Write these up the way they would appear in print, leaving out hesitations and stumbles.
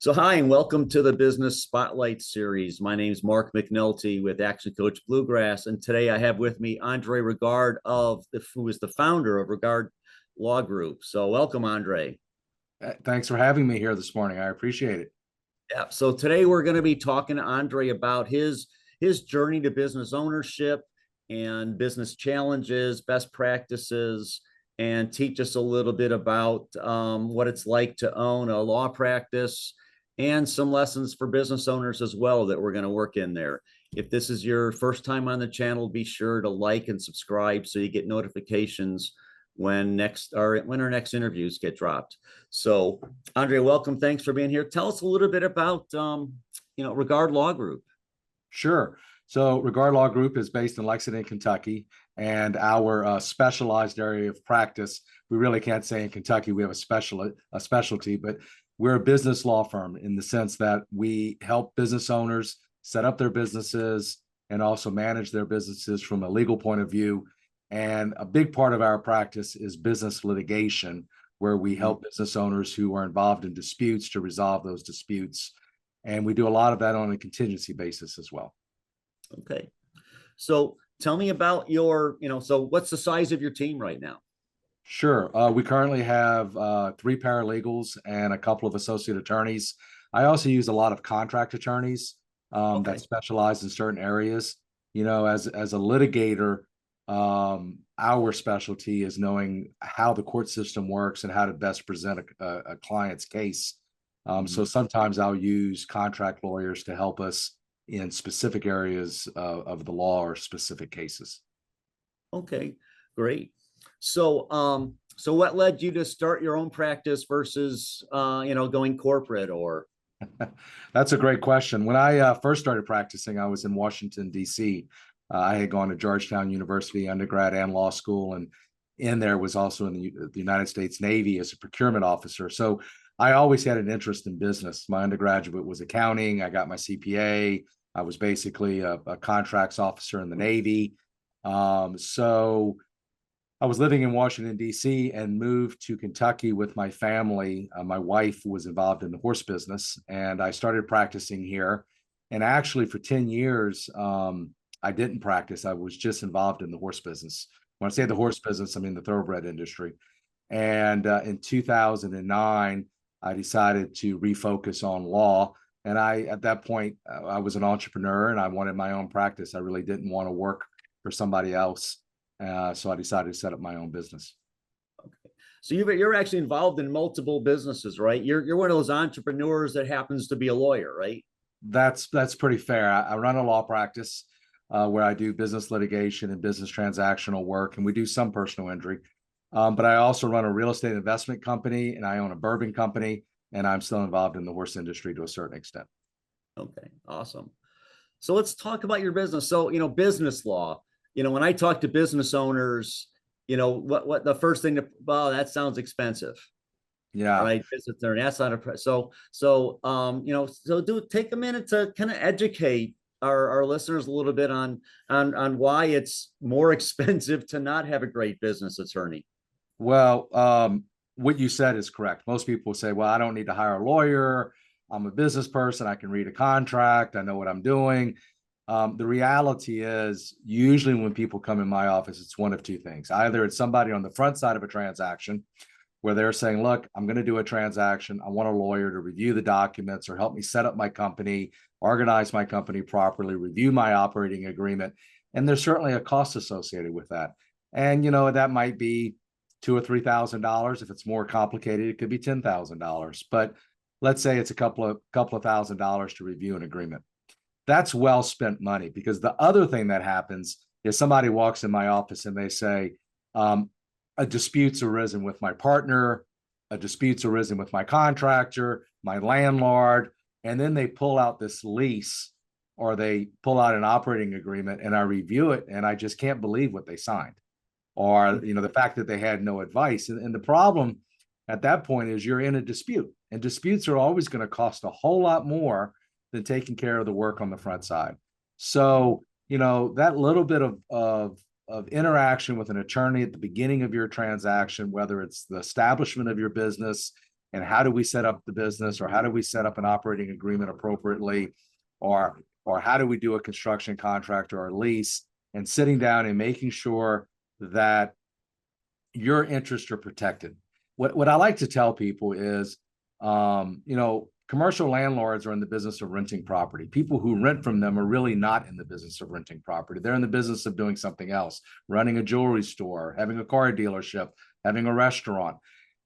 So, hi, and welcome to the Business Spotlight Series. My name is Mark McNulty with Action Coach Bluegrass, and today I have with me Andre Regard, who is the founder of Regard Law Group. So, welcome, Andre. Thanks for having me here this morning. I appreciate it. Yeah. So today we're going to be talking to Andre about his journey to business ownership and business challenges, best practices, and teach us a little bit about what it's like to own a law practice and some lessons for business owners as well that we're going to work in there. If this is your first time on the channel, be sure to like and subscribe so you get notifications when our next interviews get dropped. So, Andre, welcome. Thanks for being here. Tell us a little bit about Regard Law Group. Sure. So Regard Law Group is based in Lexington, Kentucky, and our specialized area of practice, we really can't say in Kentucky we have a specialty, but we're a business law firm in the sense that we help business owners set up their businesses and also manage their businesses from a legal point of view. And a big part of our practice is business litigation, where we help business owners who are involved in disputes to resolve those disputes. And we do a lot of that on a contingency basis as well. Okay. So tell me about so what's the size of your team right now? Sure. We currently have 3 paralegals and a couple of associate attorneys. I also use a lot of contract attorneys that specialize in certain areas. As a litigator, our specialty is knowing how the court system works and how to best present a client's case. So sometimes I'll use contract lawyers to help us in specific areas of the law or specific cases. Okay, great. So, so what led you to start your own practice versus, going corporate or? That's a great question. When I first started practicing, I was in Washington, D.C. I had gone to Georgetown University, undergrad and law school, and in there was also in the United States Navy as a procurement officer. So I always had an interest in business. My undergraduate was accounting. I got my CPA. I was basically a contracts officer in the Navy. So I was living in Washington, D.C. and moved to Kentucky with my family. My wife was involved in the horse business, and I started practicing here. And actually, for 10 years, I didn't practice. I was just involved in the horse business. When I say the horse business, I mean the thoroughbred industry. And in 2009, I decided to refocus on law. And at that point, I was an entrepreneur and I wanted my own practice. I really didn't want to work for somebody else. So I decided to set up my own business. Okay. So you're actually involved in multiple businesses, right? You're one of those entrepreneurs that happens to be a lawyer, right? That's pretty fair. I run a law practice where I do business litigation and business transactional work, and we do some personal injury. But I also run a real estate investment company, and I own a bourbon company, and I'm still involved in the horse industry to a certain extent. Okay, awesome. So let's talk about your business. So, business law, when I talk to business owners, what the first thing that sounds expensive. Yeah. Right. Business attorney. That's not so take a minute to kind of educate our listeners a little bit on why it's more expensive to not have a great business attorney. Well, what you said is correct. Most people say, well, I don't need to hire a lawyer. I'm a business person. I can read a contract. I know what I'm doing. The reality is usually when people come in my office, it's one of two things. Either it's somebody on the front side of a transaction where they're saying, look, I'm going to do a transaction. I want a lawyer to review the documents or help me set up my company, organize my company properly, review my operating agreement. And there's certainly a cost associated with that. And, that might be $2,000 or $3,000. If it's more complicated, it could be $10,000. But let's say it's a couple of $1,000s to review an agreement. That's well spent money, because the other thing that happens is somebody walks in my office and they say, a dispute's arisen with my partner, a dispute's arisen with my contractor, my landlord, and then they pull out this lease or they pull out an operating agreement and I review it and I just can't believe what they signed. Or, the fact that they had no advice. And the problem at that point is you're in a dispute, and disputes are always going to cost a whole lot more than taking care of the work on the front side. So, that little bit of interaction with an attorney at the beginning of your transaction, whether it's the establishment of your business, and how do we set up the business, or how do we set up an operating agreement appropriately, or how do we do a construction contract or a lease, and sitting down and making sure that your interests are protected. What I like to tell people is, commercial landlords are in the business of renting property. People who rent from them are really not in the business of renting property. They're in the business of doing something else, running a jewelry store, having a car dealership, having a restaurant.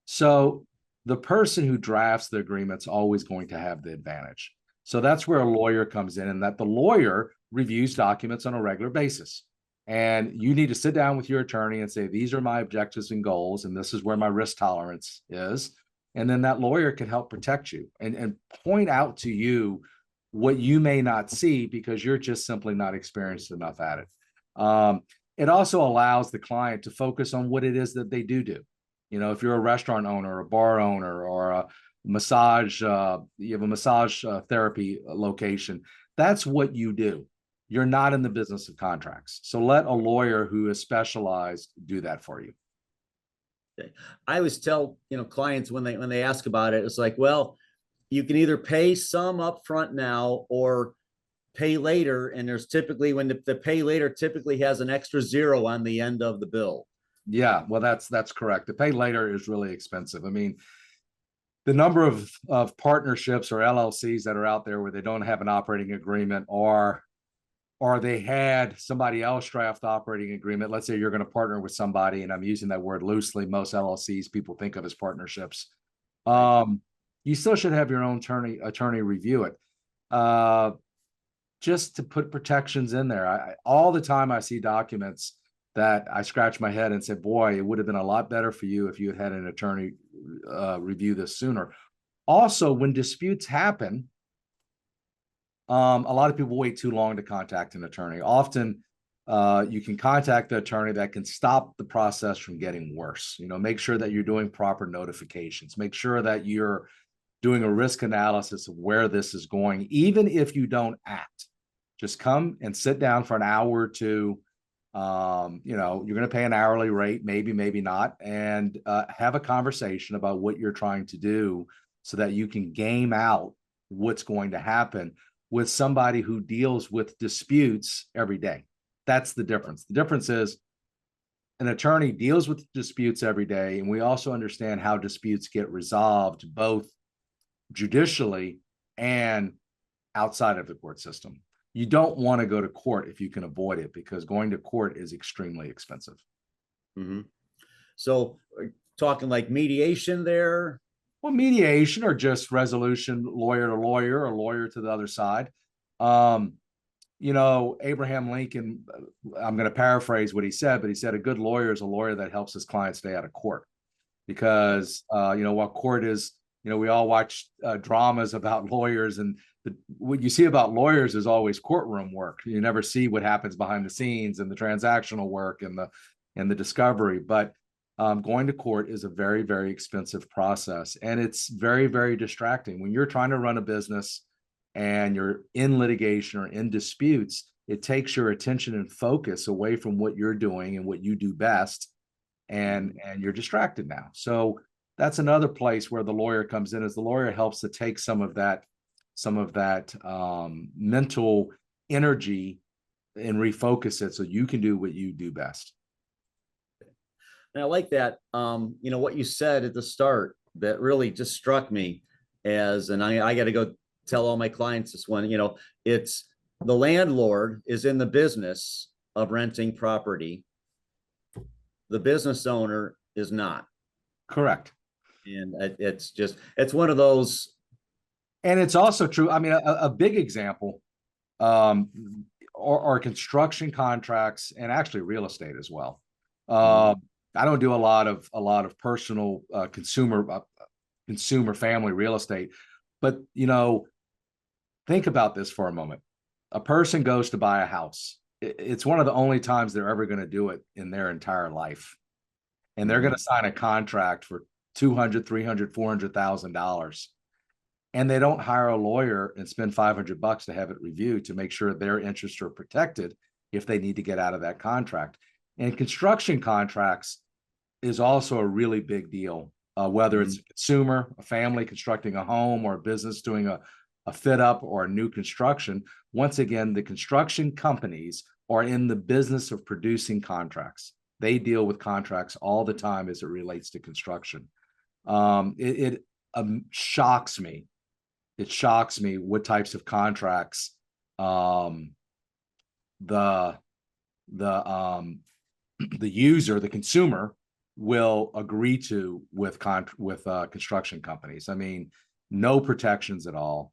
So the person who drafts the agreement's always going to have the advantage. So that's where a lawyer comes in, and that the lawyer reviews documents on a regular basis. And you need to sit down with your attorney and say, these are my objectives and goals, and this is where my risk tolerance is. And then that lawyer can help protect you and point out to you what you may not see because you're just simply not experienced enough at it. It also allows the client to focus on what it is that they do. If you're a restaurant owner, a bar owner, or a massage, you have a massage therapy location, that's what you do. You're not in the business of contracts. So let a lawyer who is specialized do that for you. I always tell, clients when they ask about it, it's like, well, you can either pay some upfront now or pay later. And there's typically, when the pay later typically has an extra zero on the end of the bill. Yeah, well, that's correct. The pay later is really expensive. I mean, the number of partnerships or LLCs that are out there where they don't have an operating agreement, or they had somebody else draft operating agreement. Let's say you're going to partner with somebody, and I'm using that word loosely. Most LLCs people think of as partnerships. You still should have your own attorney review it, just to put protections in there. All the time I see documents that I scratch my head and say, boy, it would have been a lot better for you if you had an attorney review this sooner. Also, when disputes happen, a lot of people wait too long to contact an attorney. Often you can contact the attorney that can stop the process from getting worse. Make sure that you're doing proper notifications. Make sure that you're doing a risk analysis of where this is going. Even if you don't act, just come and sit down for an hour or two. You're going to pay an hourly rate, maybe not, and have a conversation about what you're trying to do so that you can game out what's going to happen with somebody who deals with disputes every day. That's the difference. The difference is an attorney deals with disputes every day, and we also understand how disputes get resolved both judicially and outside of the court system. You don't want to go to court if you can avoid it, because going to court is extremely expensive. Mm-hmm. So talking like mediation there? Well, mediation or just resolution, lawyer to lawyer or lawyer to the other side. Abraham Lincoln, I'm going to paraphrase what he said, but he said a good lawyer is a lawyer that helps his client stay out of court. Because, what court is, we all watch dramas about lawyers, and what you see about lawyers is always courtroom work. You never see what happens behind the scenes and the transactional work and the discovery. But going to court is a very, very expensive process, and it's very, very distracting. When you're trying to run a business and you're in litigation or in disputes, it takes your attention and focus away from what you're doing and what you do best, and you're distracted now. So that's another place where the lawyer comes in, as the lawyer helps to take some of that mental energy and refocus it so you can do what you do best. And I like that, what you said at the start that really just struck me as, and I got to go tell all my clients this one, it's the landlord is in the business of renting property. The business owner is not. Correct. And it's one of those. And it's also true. I mean, a big example are construction contracts, and actually real estate as well. I don't do a lot of personal consumer family real estate, but think about this for a moment. A person goes to buy a house. It's one of the only times they're ever going to do it in their entire life, and they're going to sign a contract for $200,000, $300,000, $400,000. And they don't hire a lawyer and spend $500 to have it reviewed to make sure their interests are protected if they need to get out of that contract. And construction contracts is also a really big deal. whether it's a consumer, a family constructing a home, or a business doing a fit up or a new construction. Once again, the construction companies are in the business of producing contracts. They deal with contracts all the time as it relates to construction. It shocks me. It shocks me what types of contracts the user, the consumer, will agree to with construction companies. I mean, no protections at all.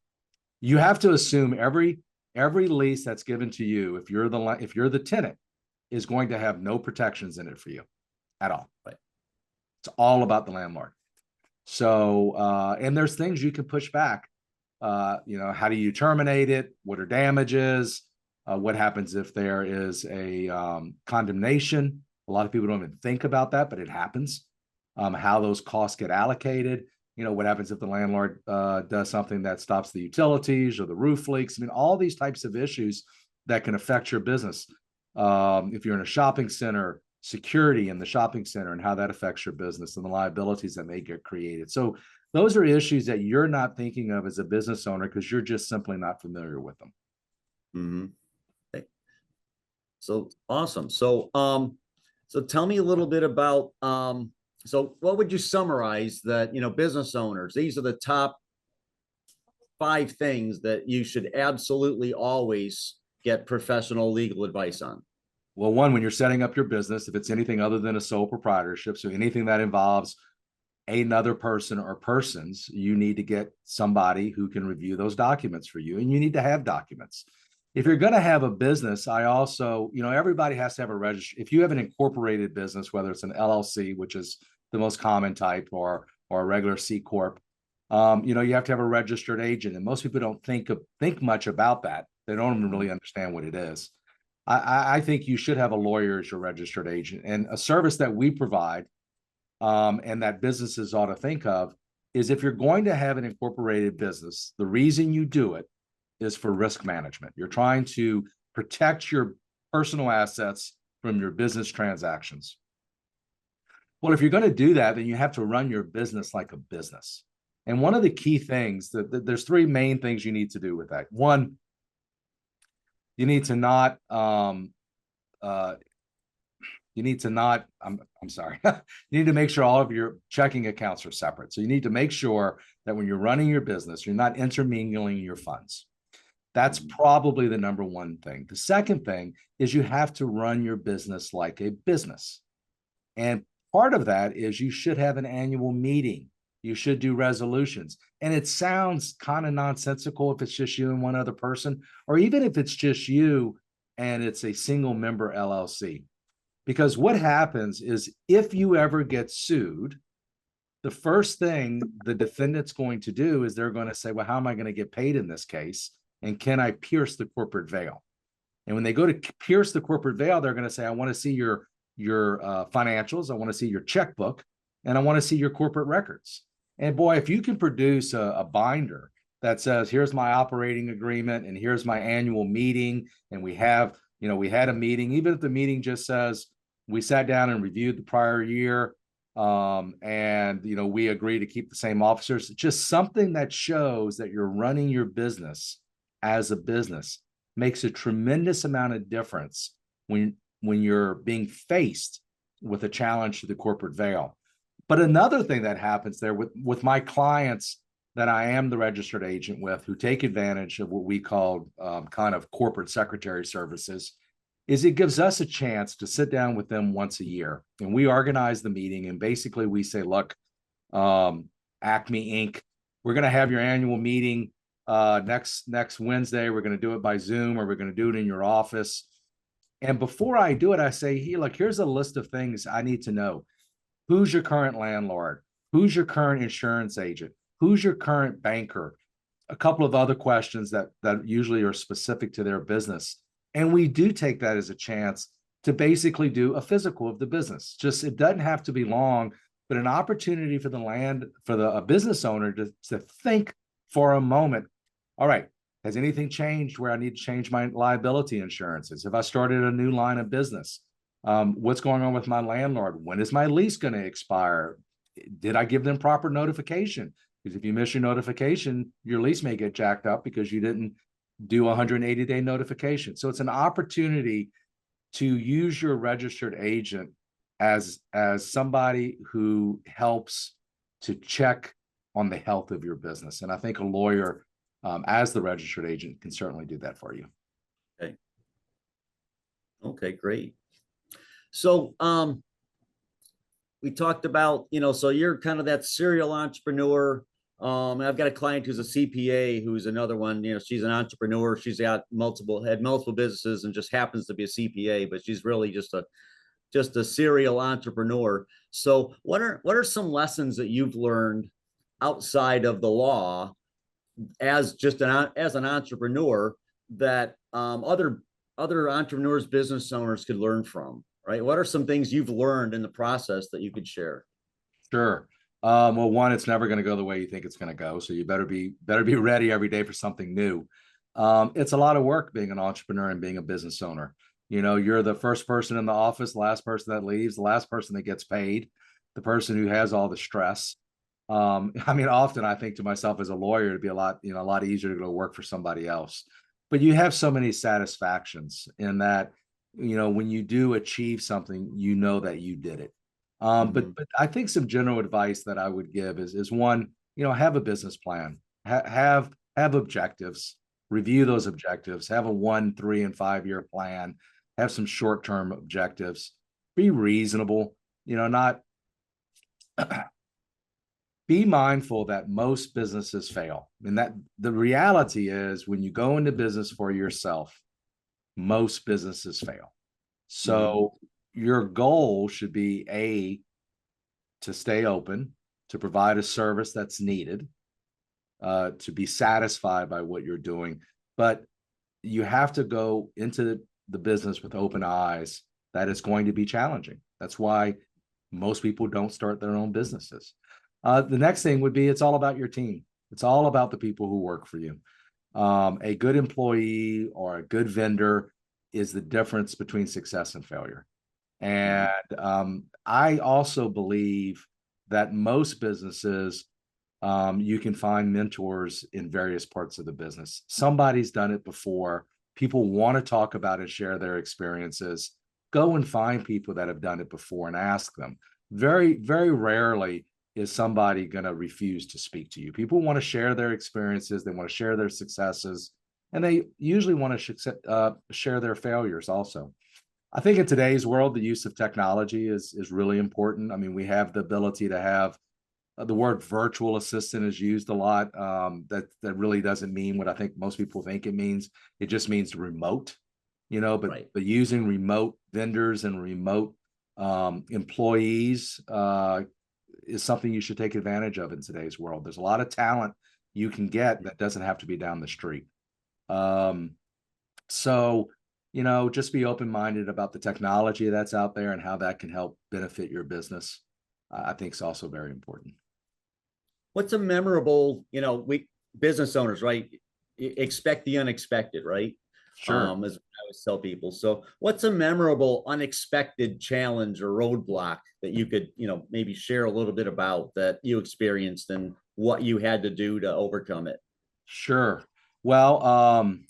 You have to assume every lease that's given to you, if you're the tenant, is going to have no protections in it for you at all. Right? It's all about the landlord. So, and there's things you can push back. You know, how do you terminate it? What are damages? What happens if there is a condemnation? A lot of people don't even think about that, but it happens. How those costs get allocated. You know, what happens if the landlord does something that stops the utilities or the roof leaks? I mean, all these types of issues that can affect your business. If you're in a shopping center, security in the shopping center and how that affects your business and the liabilities that may get created. So those are issues that you're not thinking of as a business owner because you're just simply not familiar with them. Mm-hmm. Okay. So awesome. So so tell me a little bit about so what would you summarize that, you know, business owners, these are the top 5 things that you should absolutely always get professional legal advice on? Well, one, when you're setting up your business, if it's anything other than a sole proprietorship, so anything that involves another person or persons, you need to get somebody who can review those documents for you, and you need to have documents. If you're going to have a business, I also, you know, everybody has to have a register. If you have an incorporated business, whether it's an LLC, which is the most common type, or a regular C corp, you know, you have to have a registered agent, and most people don't think much about that. They don't even really understand what it is. I think you should have a lawyer as your registered agent, and a service that we provide, and that businesses ought to think of, is if you're going to have an incorporated business, the reason you do it is for risk management. You're trying to protect your personal assets from your business transactions. Well, if you're going to do that, then you have to run your business like a business. And one of the key things there's 3 main things you need to do with that. One, you need to not I'm sorry. You need to make sure all of your checking accounts are separate. So you need to make sure that when you're running your business, you're not intermingling your funds. That's probably the number one thing. The second thing is you have to run your business like a business. And part of that is you should have an annual meeting. You should do resolutions. And it sounds kind of nonsensical if it's just you and one other person, or even if it's just you and it's a single member LLC. Because what happens is if you ever get sued, the first thing the defendant's going to do is they're going to say, well, how am I going to get paid in this case? And can I pierce the corporate veil? And when they go to pierce the corporate veil, they're going to say, I want to see your financials. I want to see your checkbook, and I want to see your corporate records. And boy, if you can produce a binder that says, here's my operating agreement and here's my annual meeting, and we had a meeting, even if the meeting just says we sat down and reviewed the prior year, and we agree to keep the same officers, just something that shows that you're running your business as a business makes a tremendous amount of difference when you're being faced with a challenge to the corporate veil. But another thing that happens there with my clients that I am the registered agent with, who take advantage of what we call kind of corporate secretary services, is it gives us a chance to sit down with them once a year. And we organize the meeting, and basically we say, look, Acme Inc., we're going to have your annual meeting next Wednesday. We're going to do it by Zoom, or we're going to do it in your office. And before I do it, I say, hey, look, here's a list of things I need to know. Who's your current landlord? Who's your current insurance agent? Who's your current banker? A couple of other questions that usually are specific to their business. And we do take that as a chance to basically do a physical of the business. Just, it doesn't have to be long, but an opportunity for a business owner to think for a moment, all right, has anything changed where I need to change my liability insurances? Have I started a new line of business? What's going on with my landlord? When is my lease going to expire? did I give them proper notification? Because if you miss your notification, your lease may get jacked up because you didn't do 180-day notification. So it's an opportunity to use your registered agent as somebody who helps to check on the health of your business. And I think a lawyer, as the registered agent, can certainly do that for you. Okay. Okay, great. So, we talked about, so you're kind of that serial entrepreneur. I've got a client who's a CPA, who's another one. She's an entrepreneur. She's had multiple businesses and just happens to be a CPA, but she's really just a serial entrepreneur. So what are some lessons that you've learned outside of the law as an entrepreneur that other entrepreneurs, business owners could learn from? Right? What are some things you've learned in the process that you could share? Sure. Well, one, it's never going to go the way you think it's going to go. So you better be ready every day for something new. It's a lot of work being an entrepreneur and being a business owner. You're the first person in the office, the last person that leaves, the last person that gets paid, the person who has all the stress. Often I think to myself as a lawyer, it'd be a lot easier to go work for somebody else. But you have so many satisfactions in that, when you do achieve something, that you did it. But I think some general advice that I would give is one, have a business plan, have objectives, review those objectives, have a 1, 3, and 5 year plan, have some short-term objectives, be reasonable, not be mindful that most businesses fail. And that the reality is when you go into business for yourself, most businesses fail. So your goal should be to stay open, to provide a service that's needed, to be satisfied by what you're doing. But you have to go into the business with open eyes that it's going to be challenging. That's why most people don't start their own businesses. The next thing would be it's all about your team. It's all about the people who work for you. A good employee or a good vendor is the difference between success and failure. And I also believe that most businesses, you can find mentors in various parts of the business. Somebody's done it before. People want to talk about and share their experiences. Go and find people that have done it before and ask them. Very, very rarely is somebody going to refuse to speak to you. People want to share their experiences. They want to share their successes, and they usually want to share their failures also. I think in today's world, the use of technology is really important. We have the ability to have the word virtual assistant is used a lot. That really doesn't mean what I think most people think it means. It just means remote, but using remote vendors and remote employees is something you should take advantage of in today's world. There's a lot of talent you can get that doesn't have to be down the street. So, just be open-minded about the technology that's out there and how that can help benefit your business. I think is also very important. What's a memorable, we business owners, right? Expect the unexpected, right? Sure. As I always tell people. So what's a memorable, unexpected challenge or roadblock that you could, maybe share a little bit about that you experienced and what you had to do to overcome it? Sure. Well,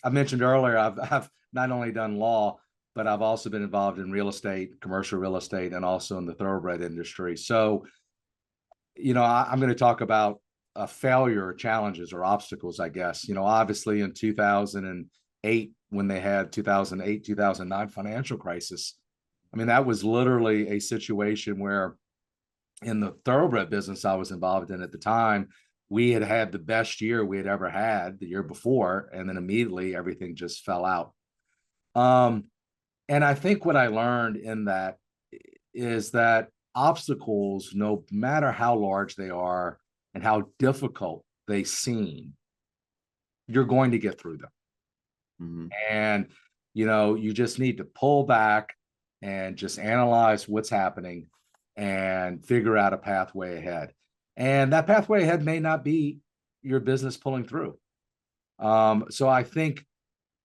I mentioned earlier, I've not only done law, but I've also been involved in real estate, commercial real estate, and also in the thoroughbred industry. So, I'm going to talk about failure, challenges, or obstacles, I guess. Obviously in 2008, when they had 2008, 2009 financial crisis, that was literally a situation where in the thoroughbred business I was involved in at the time, we had the best year we had ever had the year before, and then immediately everything just fell out. And I think what I learned in that is that obstacles, no matter how large they are and how difficult they seem, you're going to get through them. And, you just need to pull back and just analyze what's happening and figure out a pathway ahead. And that pathway ahead may not be your business pulling through. So I think,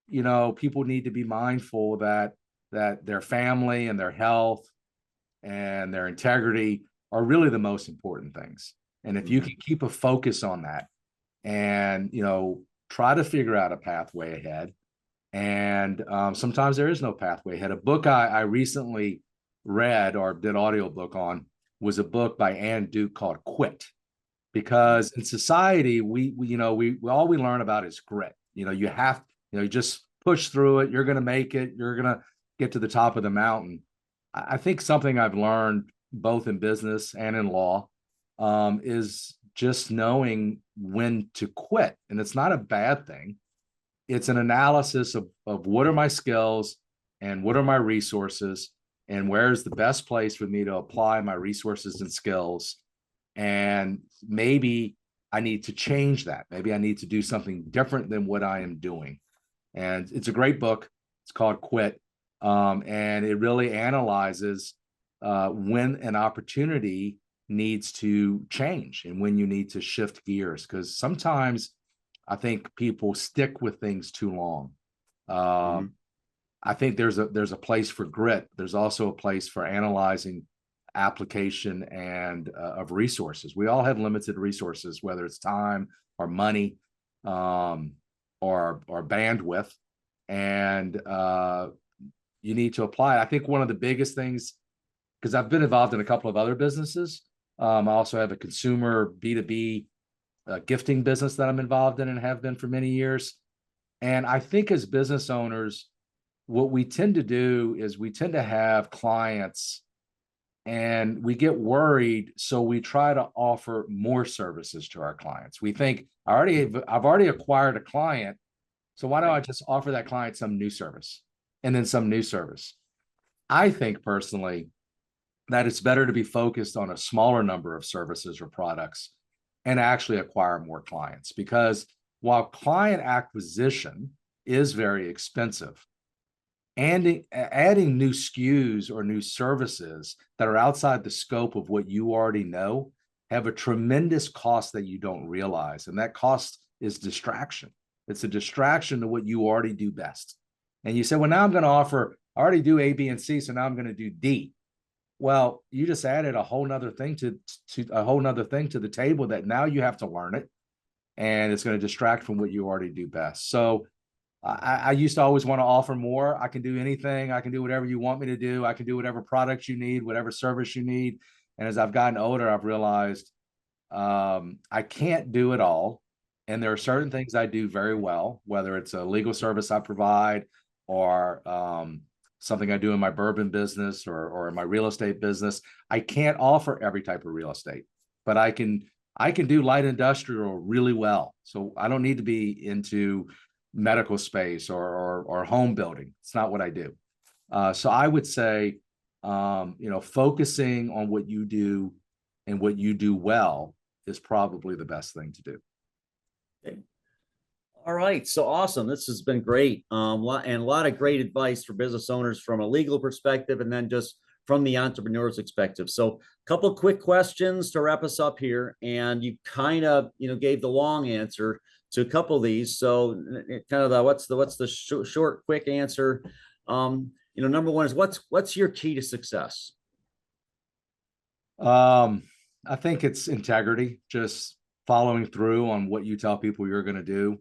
people need to be mindful that their family and their health and their integrity are really the most important things. And if you can keep a focus on that and, try to figure out a pathway ahead. And sometimes there is no pathway ahead. A book I recently read or did audiobook on was a book by Ann Duke called Quit. Because in society, we all we learn about is grit. You just push through it. You're going to make it. You're going to get to the top of the mountain. I think something I've learned both in business and in law is just knowing when to quit. And it's not a bad thing. It's an analysis of what are my skills and what are my resources and where's the best place for me to apply my resources and skills. And maybe I need to change that. Maybe I need to do something different than what I am doing. And it's a great book. It's called Quit. And it really analyzes when an opportunity needs to change and when you need to shift gears. Because sometimes I think people stick with things too long. I think there's a place for grit. There's also a place for analyzing application and of resources. We all have limited resources, whether it's time or money or bandwidth, and you need to apply. I think one of the biggest things, because I've been involved in a couple of other businesses. I also have a consumer B2B gifting business that I'm involved in and have been for many years. And I think as business owners, what we tend to do is we tend to have clients and we get worried. So we try to offer more services to our clients. We think I've already acquired a client. So why don't I just offer that client some new service and then some new service? I think personally that it's better to be focused on a smaller number of services or products and actually acquire more clients, because while client acquisition is very expensive, and adding new SKUs or new services that are outside the scope of what you already know have a tremendous cost that you don't realize. And that cost is distraction. It's a distraction to what you already do best. And you say, well, now I'm going to offer, I already do A, B, and C, so now I'm going to do D. Well, you just added a whole nother thing to the table that now you have to learn it. And it's going to distract from what you already do best. So I used to always want to offer more. I can do anything. I can do whatever you want me to do. I can do whatever products you need, whatever service you need. And as I've gotten older, I've realized I can't do it all. And there are certain things I do very well, whether it's a legal service I provide or something I do in my bourbon business or in my real estate business. I can't offer every type of real estate, but I can do light industrial really well. So I don't need to be into medical space or home building. It's not what I do. So I would say, focusing on what you do and what you do well is probably the best thing to do. Okay. All right. So awesome. This has been great. A lot of great advice for business owners from a legal perspective and then just from the entrepreneur's perspective. So a couple of quick questions to wrap us up here. And you kind of, gave the long answer to a couple of these. So kind of what's the short, quick answer? Number one is what's your key to success? I think it's integrity, just following through on what you tell people you're going to do.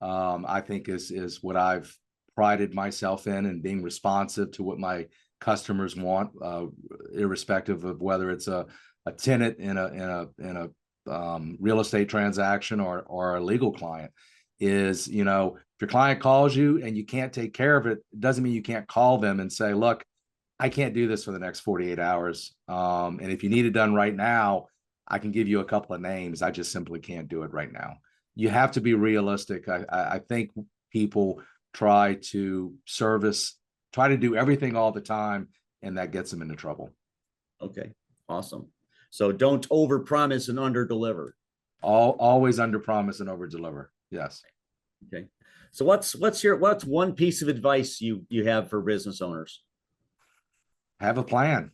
I think is what I've prided myself in, and being responsive to what my customers want, irrespective of whether it's a tenant in a real estate transaction or a legal client. Is, if your client calls you and you can't take care of it, it doesn't mean you can't call them and say, look, I can't do this for the next 48 hours. And if you need it done right now, I can give you a couple of names. I just simply can't do it right now. You have to be realistic. I think people try to do everything all the time, and that gets them into trouble. Okay, awesome. So don't overpromise and underdeliver. Always underpromise and overdeliver. Yes. Okay. So what's one piece of advice you have for business owners? Have a plan.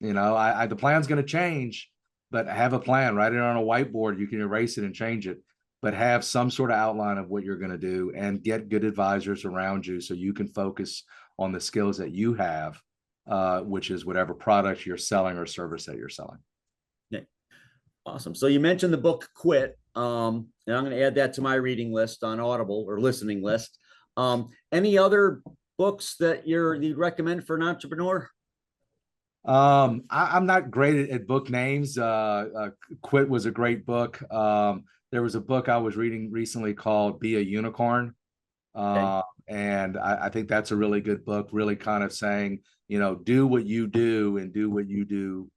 The plan's going to change, but have a plan. Write it on a whiteboard. You can erase it and change it, but have some sort of outline of what you're going to do, and get good advisors around you so you can focus on the skills that you have, which is whatever product you're selling or service that you're selling. Awesome. So you mentioned the book Quit. And I'm going to add that to my reading list on Audible or listening list. Any other books that you'd recommend for an entrepreneur? I'm not great at book names. Quit was a great book. There was a book I was reading recently called Be a Unicorn. Okay. And I think that's a really good book, really kind of saying, do what you do and do what you do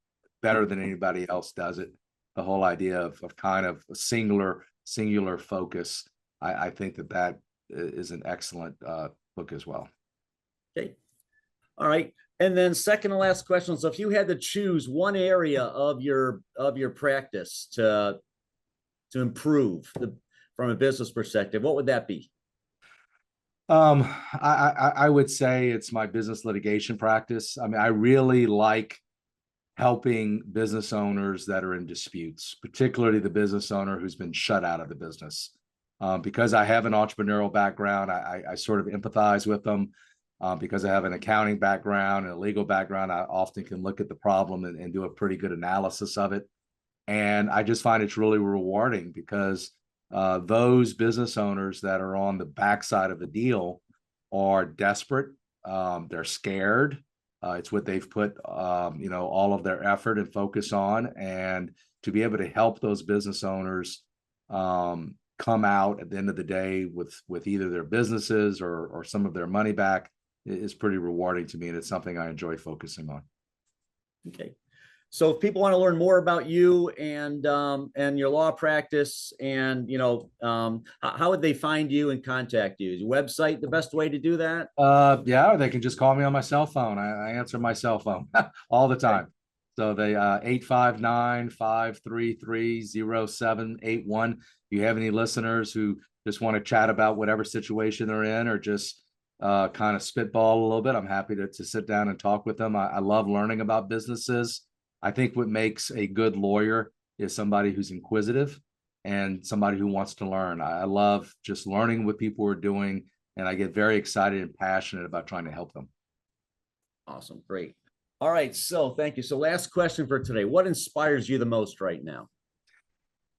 better than anybody else does it. The whole idea of kind of a singular focus. I think that is an excellent book as well. Okay. All right. And then second and last question. So if you had to choose one area of your practice to improve from a business perspective, what would that be? I would say it's my business litigation practice. I mean, I really like helping business owners that are in disputes, particularly the business owner who's been shut out of the business. Because I have an entrepreneurial background, I sort of empathize with them. Because I have an accounting background and a legal background, I often can look at the problem and do a pretty good analysis of it. And I just find it's really rewarding because those business owners that are on the backside of the deal are desperate. They're scared. It's what they've put, all of their effort and focus on. And to be able to help those business owners come out at the end of the day with either their businesses or some of their money back is pretty rewarding to me. And it's something I enjoy focusing on. Okay. So if people want to learn more about you and your law practice and how would they find you and contact you? Is your website the best way to do that? Yeah, or they can just call me on my cell phone. I answer my cell phone all the Okay. time. So they 859-533-0781. If you have any listeners who just want to chat about whatever situation they're in or just kind of spitball a little bit, I'm happy to sit down and talk with them. I love learning about businesses. I think what makes a good lawyer is somebody who's inquisitive and somebody who wants to learn. I love just learning what people are doing, and I get very excited and passionate about trying to help them. Awesome. Great. All right. So thank you. So last question for today. What inspires you the most right now?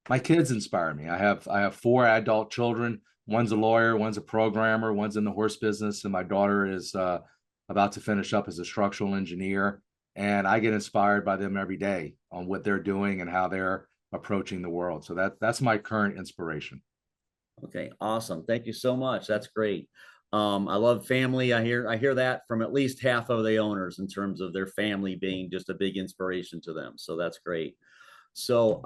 My kids inspire me. I have four adult children. One's a lawyer, one's a programmer, one's in the horse business, and my daughter is about to finish up as a structural engineer. And I get inspired by them every day on what they're doing and how they're approaching the world. So that's my current inspiration. Okay, awesome. Thank you so much. That's great. I love family. I hear that from at least half of the owners in terms of their family being just a big inspiration to them. So that's great. So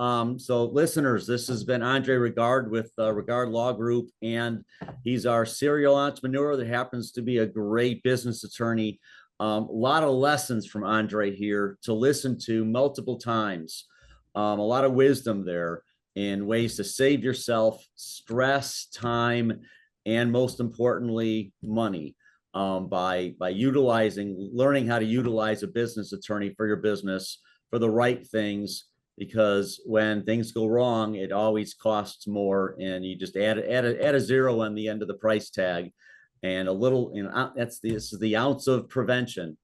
listeners, this has been Andre Regard with Regard Law Group, and he's our serial entrepreneur that happens to be a great business attorney. A lot of lessons from Andre here to listen to multiple times. A lot of wisdom there in ways to save yourself stress, time, and most importantly, money by learning how to utilize a business attorney for your business for the right things. Because when things go wrong, it always costs more, and you just add a zero on the end of the price tag, and a little, this is the ounce of prevention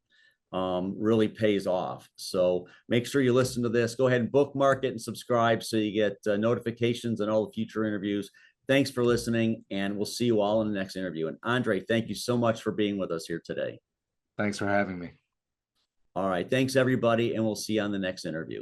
really pays off. So make sure you listen to this. Go ahead and bookmark it and subscribe so you get notifications on all the future interviews. Thanks for listening, and we'll see you all in the next interview. And Andre, thank you so much for being with us here today. Thanks for having me. All right. Thanks, everybody, and we'll see you on the next interview.